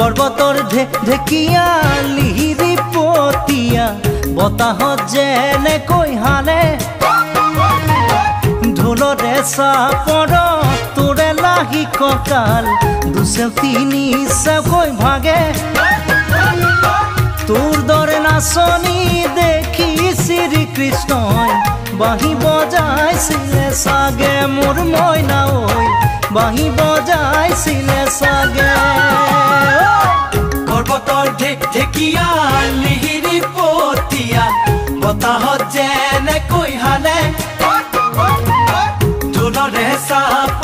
পৰ্বতৰ ঢেকীয়া লিহিৰি পতীয়া বতাহত যেনেকৈ হালে ঢোলৰে চাপৰ তোৰে লাহি কঁকাল দুচেও তিনি চেওকৈ ভাগে তোৰ দৰে নাচনি দেখি শ্ৰীকৃষ্ণই বাঁহী বজাইছিলে চাগে মোৰ মইনা ঐ বাঁহী বজাইছিলে চাগে পৰ্বতৰ ঢেকীয়া লিহিৰি পতীয়া বতাহত যেনেকৈ হালে ঢোলৰে চাপ